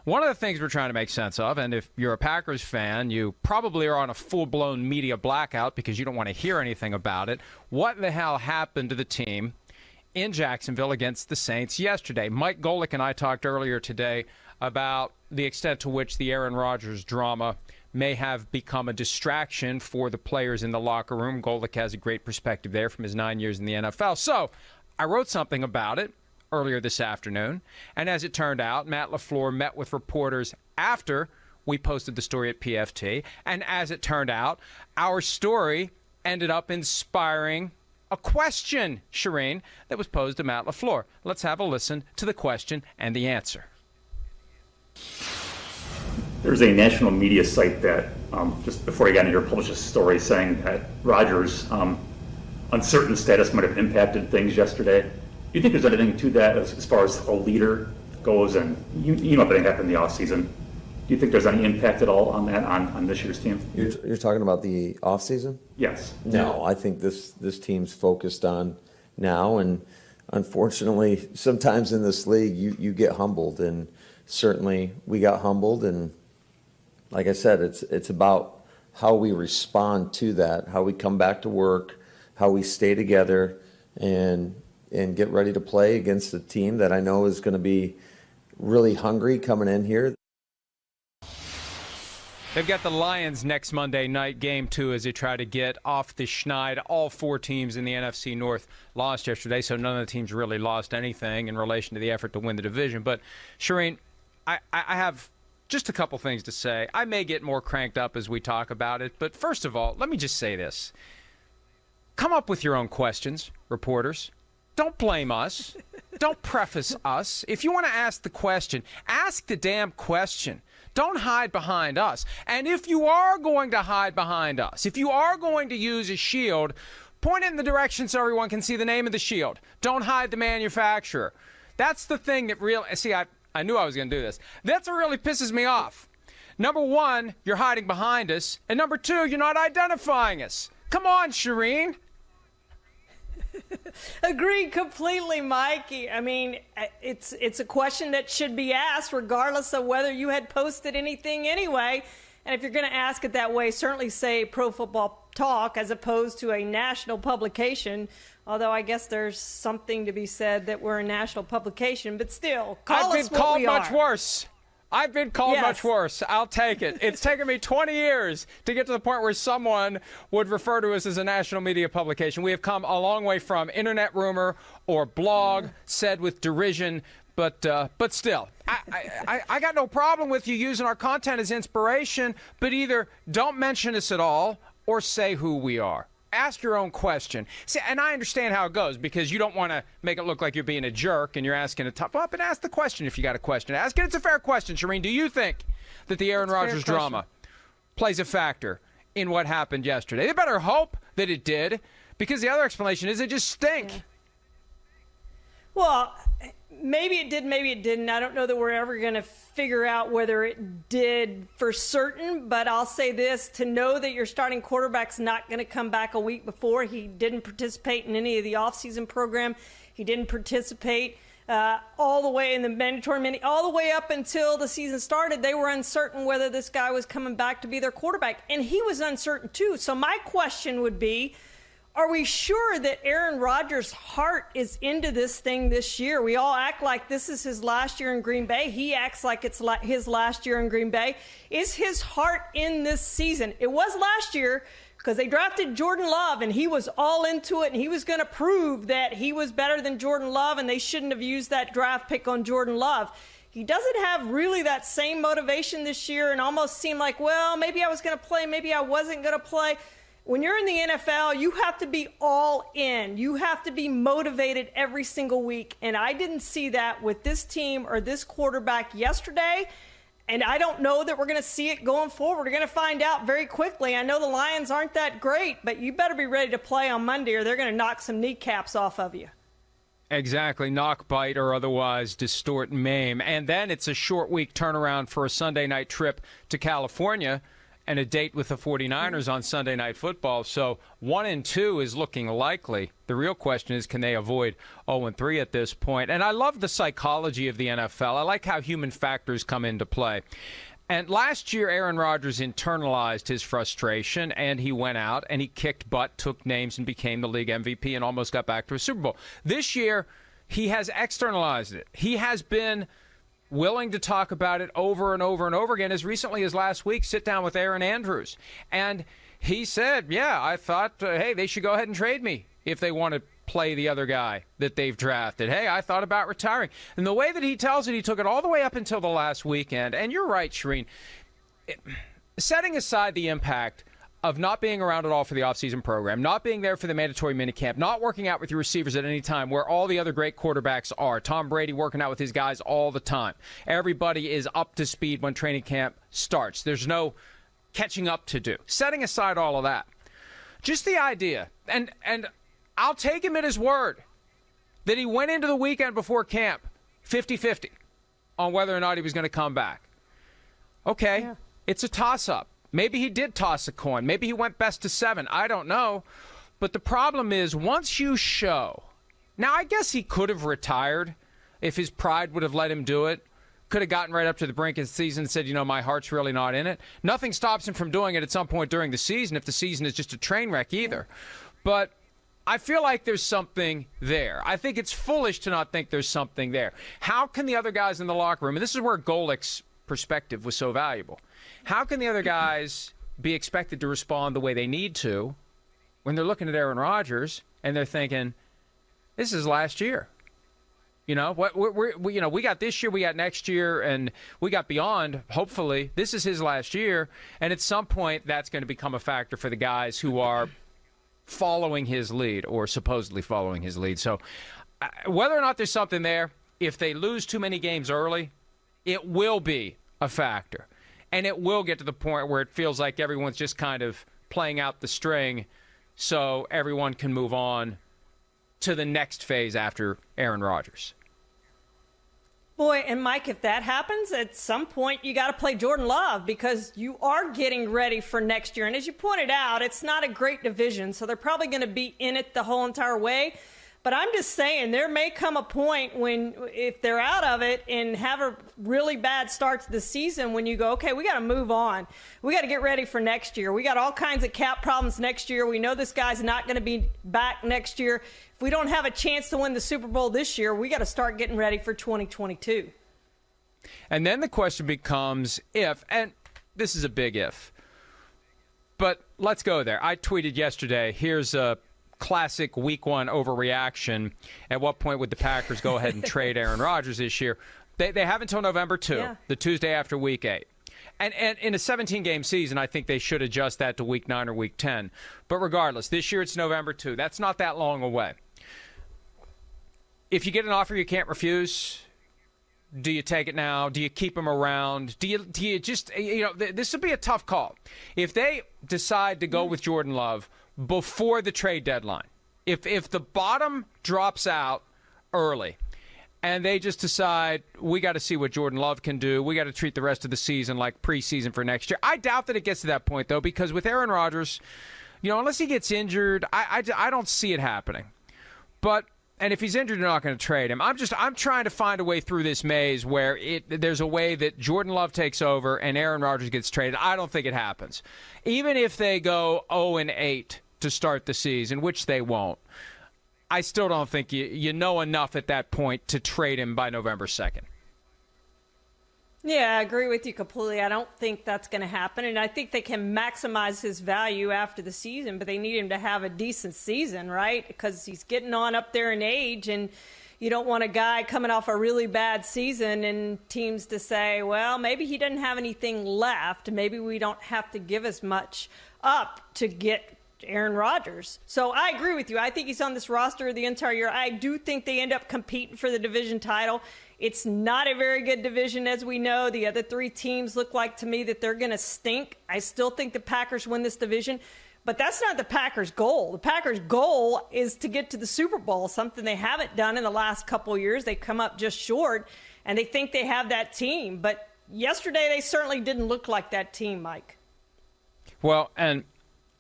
One of the things we're trying to make sense of, and if you're a Packers fan, you probably are on a full-blown media blackout because you don't want to hear anything about it. What the hell happened to the team in Jacksonville against the Saints yesterday? Mike Golick and I talked earlier today about the extent to which the Aaron Rodgers drama may have become a distraction for the players in the locker room. Golick has a great perspective there from his 9 years in the NFL. So I wrote something about it earlier this afternoon, and as it turned out, Matt LaFleur met with reporters after we posted the story at PFT, and as it turned out, our story ended up inspiring a question, Shireen, that was posed to Matt LaFleur. Let's have a listen to the question and the answer. There's a national media site that, just before I got in here, published a story saying that Rodgers' uncertain status might have impacted things yesterday. Do you think there's anything to that as far as a leader goes? And you know everything happened in the offseason. Do you think there's any impact at all on that, on this year's team? You're talking about the offseason? Yes. No, I think this team's focused on now. And unfortunately, sometimes in this league, you get humbled. And certainly we got humbled. And like I said, it's about how we respond to that, how we come back to work, how we stay together, and get ready to play against a team that I know is going to be really hungry coming in here. They've got the Lions next Monday night, game 2, as they try to get off the schneid. All 4 teams in the NFC North lost yesterday, so none of the teams really lost anything in relation to the effort to win the division. But, Shireen, I have just a couple things to say. I may get more cranked up as we talk about it, but first of all, let me just say this. Come up with your own questions, reporters. Don't blame us. Don't preface us. If you want to ask the question, ask the damn question. Don't hide behind us. And if you are going to hide behind us, if you are going to use a shield, point it in the direction so everyone can see the name of the shield. Don't hide the manufacturer. That's the thing that really... See, I knew I was going to do this. That's what really pisses me off. Number one, you're hiding behind us. And number two, you're not identifying us. Come on, Shireen. Agreed completely, Mikey. I mean, it's a question that should be asked regardless of whether you had posted anything anyway. And if you're going to ask it that way, certainly say Pro Football Talk as opposed to a national publication. Although I guess there's something to be said that we're a national publication. But still, call us what we are. I've been called much worse. I've been called much worse. I'll take it. It's taken me 20 years to get to the point where someone would refer to us as a national media publication. We have come a long way from internet rumor or blog said with derision, but still, I got no problem with you using our content as inspiration, but either don't mention us at all or say who we are. Ask your own question. See, and I understand how it goes because you don't want to make it look like you're being a jerk and you're asking a tough up and ask the question if you got a question. Ask it. It's a fair question, Shireen. Do you think that the Aaron Rodgers drama plays a factor in what happened yesterday? They better hope that it did because the other explanation is it just stink. Yeah. Well, maybe it did, maybe it didn't. I don't know that we're ever going to figure out whether it did for certain, but I'll say this, to know that your starting quarterback's not going to come back a week before. He didn't participate in any of the offseason program. He didn't participate all the way in the mandatory minute, all the way up until the season started. They were uncertain whether this guy was coming back to be their quarterback, and he was uncertain too. So my question would be, are we sure that Aaron Rodgers' heart is into this thing this year? We all act like this is his last year in Green Bay. He acts like it's his last year in Green Bay. Is his heart in this season? It was last year because they drafted Jordan Love, and he was all into it, and he was going to prove that he was better than Jordan Love, and they shouldn't have used that draft pick on Jordan Love. He doesn't have really that same motivation this year and almost seemed like, well, maybe I was going to play, maybe I wasn't going to play. When you're in the NFL, you have to be all in. You have to be motivated every single week. And I didn't see that with this team or this quarterback yesterday. And I don't know that we're going to see it going forward. We're going to find out very quickly. I know the Lions aren't that great, but you better be ready to play on Monday or they're going to knock some kneecaps off of you. Exactly. Knock, bite, or otherwise distort, maim. And then it's a short week turnaround for a Sunday night trip to California. and a date with the 49ers on Sunday Night Football. So 1-2 is looking likely. The real question is, can they avoid 0-3 at this point? And I love the psychology of the NFL. I like how human factors come into play. And last year, Aaron Rodgers internalized his frustration, and he went out and he kicked butt, took names, and became the league MVP and almost got back to a Super Bowl. This year, he has externalized it. He has been willing to talk about it over and over and over again. As recently as last week, sit down with Aaron Andrews. And he said, yeah, I thought, hey, they should go ahead and trade me if they want to play the other guy that they've drafted. Hey, I thought about retiring. And the way that he tells it, he took it all the way up until the last weekend. And you're right, Shireen. Setting aside the impact of not being around at all for the offseason program, not being there for the mandatory minicamp, not working out with your receivers at any time where all the other great quarterbacks are. Tom Brady working out with his guys all the time. Everybody is up to speed when training camp starts. There's no catching up to do. Setting aside all of that, just the idea, and I'll take him at his word that he went into the weekend before camp 50-50 on whether or not he was going to come back. Okay, yeah. It's a toss-up. Maybe he did toss a coin. Maybe he went best of 7. I don't know. But the problem is, once you show... Now, I guess he could have retired if his pride would have let him do it. Could have gotten right up to the brink of the season and said, you know, my heart's really not in it. Nothing stops him from doing it at some point during the season if the season is just a train wreck either. But I feel like there's something there. I think it's foolish to not think there's something there. How can the other guys in the locker room... And this is where Golick's perspective was so valuable. How can the other guys be expected to respond the way they need to when they're looking at Aaron Rodgers and they're thinking, this is last year? You know, we got this year, we got next year, and we got beyond, hopefully. This is his last year, and at some point that's going to become a factor for the guys who are following his lead or supposedly following his lead. So whether or not there's something there, if they lose too many games early, it will be a factor. And it will get to the point where it feels like everyone's just kind of playing out the string so everyone can move on to the next phase after Aaron Rodgers. Boy, and Mike, if that happens, at some point you got to play Jordan Love because you are getting ready for next year. And as you pointed out, it's not a great division, so they're probably going to be in it the whole entire way. But I'm just saying there may come a point when, if they're out of it and have a really bad start to the season, when you go, okay, we got to move on. We got to get ready for next year. We got all kinds of cap problems next year. We know this guy's not going to be back next year. If we don't have a chance to win the Super Bowl this year, we got to start getting ready for 2022. And then the question becomes if, and this is a big if, but let's go there. I tweeted yesterday, here's a classic week one overreaction. At what point would the Packers go ahead and trade Aaron Rodgers this year? They have until November 2, the Tuesday after week 8. And in a 17-game season, I think they should adjust that to week 9 or week 10. But regardless, this year it's November 2. That's not that long away. If you get an offer you can't refuse, do you take it now? Do you keep him around? Do you just, this would be a tough call. If they decide to go with Jordan Love before the trade deadline, if the bottom drops out early and they just decide we got to see what Jordan Love can do, we got to treat the rest of the season like preseason for next year. I doubt that it gets to that point, though, because with Aaron Rodgers, unless he gets injured, I don't see it happening. And if he's injured, they're not going to trade him. I'm trying to find a way through this maze where there's a way that Jordan Love takes over and Aaron Rodgers gets traded. I don't think it happens. Even if they go 0-8 to start the season, which they won't, I still don't think you know enough at that point to trade him by November 2nd. Yeah, I agree with you completely. I don't think that's going to happen, and I think they can maximize his value after the season, but they need him to have a decent season, right? Because he's getting on up there in age, and you don't want a guy coming off a really bad season and teams to say, well, maybe he doesn't have anything left. Maybe we don't have to give as much up to get Aaron Rodgers. So I agree with you. I think he's on this roster the entire year. I do think they end up competing for the division title. It's not a very good division, as we know. The other 3 teams look like to me that they're going to stink. I still think the Packers win this division, but that's not the Packers' goal. The Packers' goal is to get to the Super Bowl, something they haven't done in the last couple of years. They've come up just short, and they think they have that team. But yesterday they certainly didn't look like that team, Mike. Well, and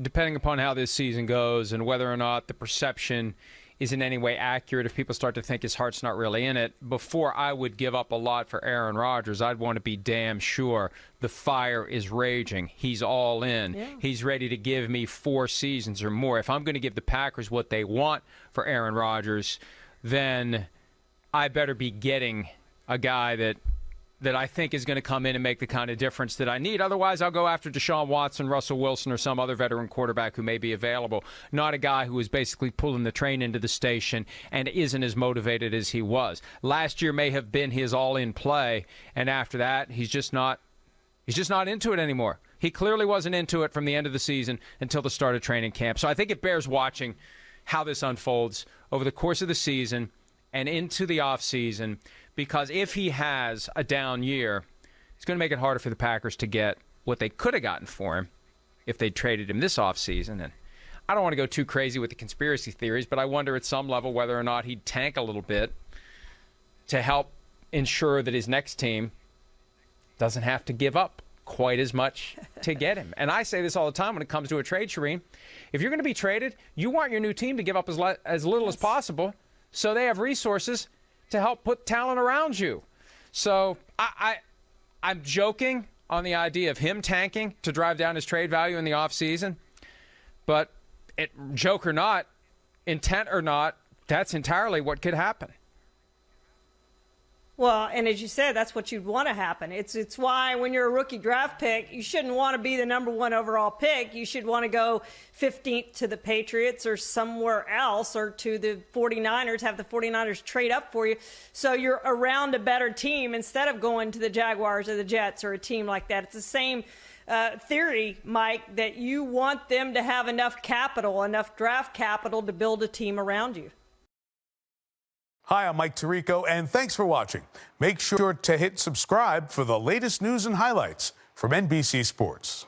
depending upon how this season goes and whether or not the perception is in any way accurate, if people start to think his heart's not really in it, before I would give up a lot for Aaron Rodgers, I'd want to be damn sure the fire is raging. He's all in. Yeah. He's ready to give me 4 seasons or more. If I'm going to give the Packers what they want for Aaron Rodgers, then I better be getting a guy that I think is going to come in and make the kind of difference that I need. Otherwise, I'll go after Deshaun Watson, Russell Wilson, or some other veteran quarterback who may be available. Not a guy who is basically pulling the train into the station and isn't as motivated as he was. Last year may have been his all-in play, and after that, he's just not into it anymore. He clearly wasn't into it from the end of the season until the start of training camp. So I think it bears watching how this unfolds over the course of the season and into the offseason, because if he has a down year, it's going to make it harder for the Packers to get what they could have gotten for him if they traded him this offseason. And I don't want to go too crazy with the conspiracy theories, but I wonder at some level whether or not he'd tank a little bit to help ensure that his next team doesn't have to give up quite as much to get him. And I say this all the time when it comes to a trade, Shireen. If you're going to be traded, you want your new team to give up as little as possible so they have resources to help put talent around you. So I'm joking on the idea of him tanking to drive down his trade value in the offseason. But joke or not, intent or not, that's entirely what could happen. Well, and as you said, that's what you'd want to happen. It's why when you're a rookie draft pick, you shouldn't want to be the number 1 overall pick. You should want to go 15th to the Patriots or somewhere else, or to the 49ers, have the 49ers trade up for you so you're around a better team instead of going to the Jaguars or the Jets or a team like that. It's the same theory, Mike, that you want them to have enough capital, enough draft capital to build a team around you. Hi, I'm Mike Tirico, and thanks for watching. Make sure to hit subscribe for the latest news and highlights from NBC Sports.